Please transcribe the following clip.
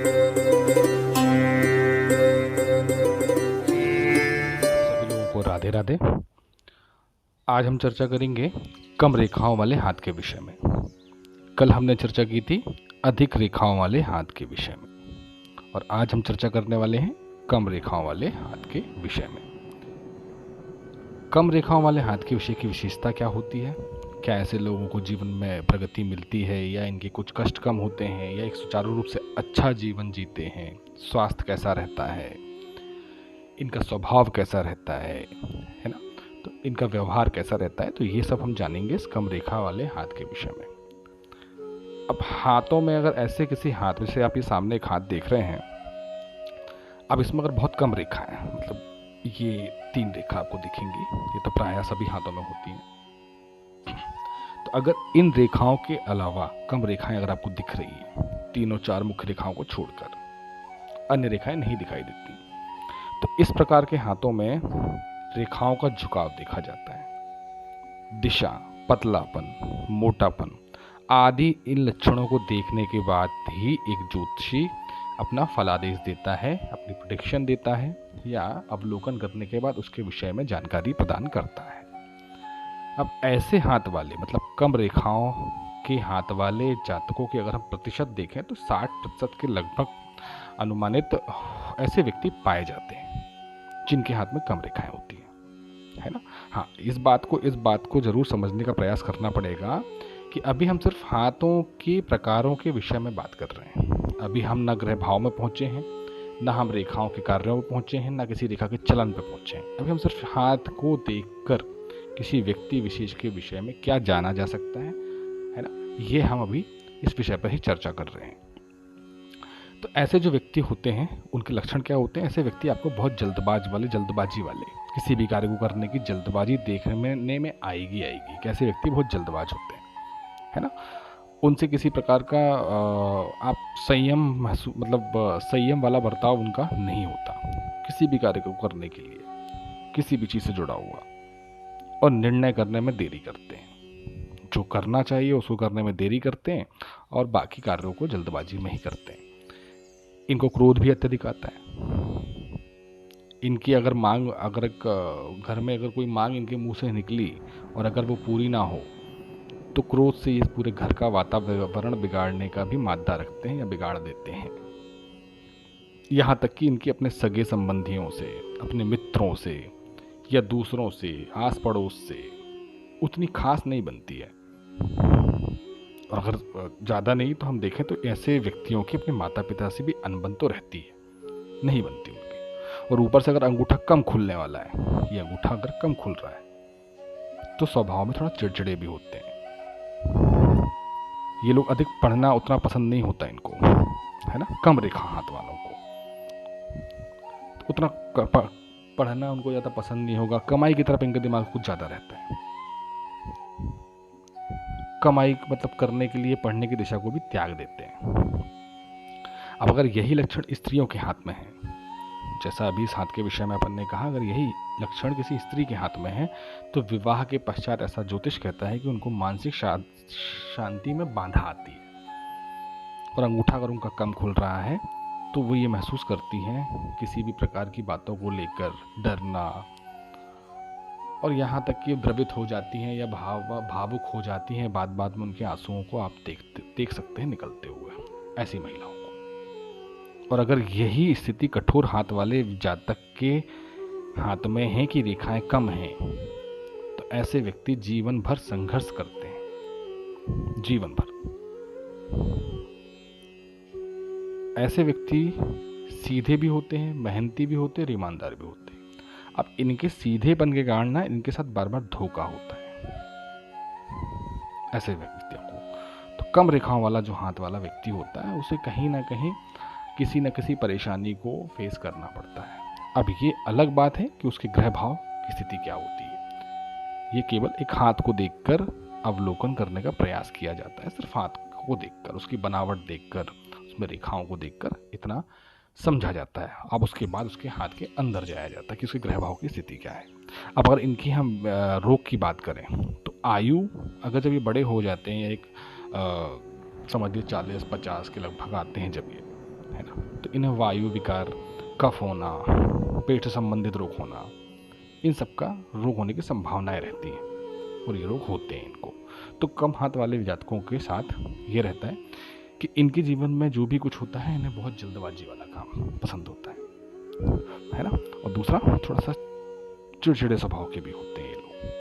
सभी लोगों को राधे राधे। आज हम चर्चा करेंगे कम रेखाओं वाले हाथ के विषय में। कल हमने चर्चा की थी अधिक रेखाओं वाले हाथ के विषय में, और आज हम चर्चा करने वाले हैं कम रेखाओं वाले हाथ के विषय में। कम रेखाओं वाले हाथ के विषय की विशेषता क्या होती है, क्या ऐसे लोगों को जीवन में प्रगति मिलती है, या इनके कुछ कष्ट कम होते हैं, या एक सुचारू रूप से अच्छा जीवन जीते हैं, स्वास्थ्य कैसा रहता है, इनका स्वभाव कैसा रहता है ना, तो इनका व्यवहार कैसा रहता है, तो ये सब हम जानेंगे इस कम रेखा वाले हाथ के विषय में। अब हाथों में अगर ऐसे किसी हाथ में से आप ये सामने एक हाथ देख रहे हैं, अब इसमें अगर बहुत कम रेखा है, मतलब ये 3 रेखा आपको दिखेंगी, ये तो प्रायः सभी हाथों में होती हैं। तो अगर इन रेखाओं के अलावा कम रेखाएं अगर आपको दिख रही है, 3 और 4 मुख्य रेखाओं को छोड़कर अन्य रेखाएं नहीं दिखाई देती, तो इस प्रकार के हाथों में रेखाओं का झुकाव देखा जाता है। दिशा, पतलापन, मोटापन आदि इन लक्षणों को देखने के बाद ही एक ज्योतिषी अपना फलादेश देता है, अपनी प्रेडिक्शन देता है, या अवलोकन करने के बाद उसके विषय में जानकारी प्रदान करता है। अब ऐसे हाथ वाले, मतलब कम रेखाओं के हाथ वाले जातकों के अगर हम प्रतिशत देखें तो 60% के लगभग अनुमानित ऐसे व्यक्ति पाए जाते हैं जिनके हाथ में कम रेखाएं होती हैं, है ना। हाँ, इस बात को जरूर समझने का प्रयास करना पड़ेगा कि अभी हम सिर्फ हाथों के प्रकारों के विषय में बात कर रहे हैं। अभी हम न ग्रह भाव में पहुंचे हैं, न हम रेखाओं के कार्यों में पहुंचे हैं, न किसी रेखा के चलन पे पहुंचे हैं। अभी हम सिर्फ हाथ को देखकर किसी व्यक्ति विशेष के विषय में क्या जाना जा सकता है ना, ये हम अभी इस विषय पर ही चर्चा कर रहे हैं। तो ऐसे जो व्यक्ति होते हैं उनके लक्षण क्या होते हैं? ऐसे व्यक्ति आपको बहुत जल्दबाजी वाले, किसी भी कार्य को करने की जल्दबाजी देखने में आएगी। कैसे व्यक्ति बहुत जल्दबाज होते हैं, है ना। उनसे किसी प्रकार का आप संयम वाला बर्ताव उनका नहीं होता किसी भी कार्य को करने के लिए, किसी भी चीज़ से जुड़ा हुआ, और निर्णय करने में देरी करते हैं। जो करना चाहिए उसको करने में देरी करते हैं और बाकी कार्यों को जल्दबाजी में ही करते हैं। इनको क्रोध भी अत्यधिक आता है। इनकी अगर घर में अगर कोई मांग इनके मुंह से निकली और अगर वो पूरी ना हो तो क्रोध से इस पूरे घर का वातावरण बिगाड़ने का भी मादा रखते हैं या बिगाड़ देते हैं। यहाँ तक कि इनकी अपने सगे संबंधियों से, अपने मित्रों से या दूसरों से, आस पड़ोस से उतनी खास नहीं बनती है। और अगर ज़्यादा नहीं तो हम देखें तो ऐसे व्यक्तियों की अपने माता पिता से भी अनबन तो रहती है, नहीं बनती उनकी। और ऊपर से अगर अंगूठा कम खुलने वाला है, ये अंगूठा अगर कम खुल रहा है तो स्वभाव में थोड़ा चिड़चिड़े भी होते हैं। ये लोग अधिक पढ़ना उतना पसंद नहीं होता इनको, है ना। कम रेखा हाथ वालों को तो उतना पढ़ना उनको ज़्यादा पसंद नहीं होगा। कमाई की तरफ इनका दिमाग कुछ ज़्यादा रहता है। कमाई मतलब करने के लिए पढ़ने की दिशा को भी त्याग देते हैं। अब अगर यही लक्षण स्त्रियों के हाथ में है, जैसा अभी इस हाथ के विषय में अपन ने कहा, अगर यही लक्षण किसी स्त्री के हाथ में है तो विवाह के पश्चात ऐसा ज्योतिष कहता है कि उनको मानसिक शांति में बाधा आती है। और अंगूठा अगर उनका कम खुल रहा है तो वो ये महसूस करती हैं किसी भी प्रकार की बातों को लेकर डरना, और यहाँ तक कि द्रवित हो जाती हैं या भावुक हो जाती हैं। बात बात में उनके आंसुओं को आप देख सकते हैं निकलते हुए ऐसी महिलाओं को। और अगर यही स्थिति कठोर हाथ वाले जातक के हाथ में है कि रेखाएं कम हैं, तो ऐसे व्यक्ति जीवन भर संघर्ष करते हैं, जीवन भर। ऐसे व्यक्ति सीधे भी होते हैं, मेहनती भी होते हैं, ईमानदार भी होते हैं। अब इनके सीधेपन के कारण ना इनके साथ बार बार धोखा होता है ऐसे व्यक्तियों को। तो कम रेखाओं वाला जो हाथ वाला व्यक्ति होता है उसे कहीं ना कहीं किसी न किसी परेशानी को फेस करना पड़ता है। अब ये अलग बात है कि उसके ग्रह भाव की स्थिति क्या होती है। ये केवल एक हाथ को देखकर अवलोकन करने का प्रयास किया जाता है, सिर्फ हाथ को देखकर, उसकी बनावट देखकर, उसमें रेखाओं को देखकर इतना समझा जाता है। अब उसके बाद उसके हाथ के अंदर जाया जाता है कि उसके ग्रह भाव की स्थिति क्या है। अब अगर इनकी हम रोग की बात करें तो आयु अगर जब ये बड़े हो जाते हैं, या एक समझिए 40-50 के लगभग आते हैं जब ये, है ना। तो इन्हें वायु विकार, कफ होना, पेट से संबंधित रोग होना, इन सब का रोग होने की संभावनाएं रहती हैं और ये रोग होते हैं इनको। तो कम हाथ वाले जातकों के साथ ये रहता है कि इनके जीवन में जो भी कुछ होता है इन्हें बहुत जल्दबाजी वाला काम पसंद होता है ना। और दूसरा, थोड़ा सा चिड़चिड़े स्वभाव के भी होते हैं।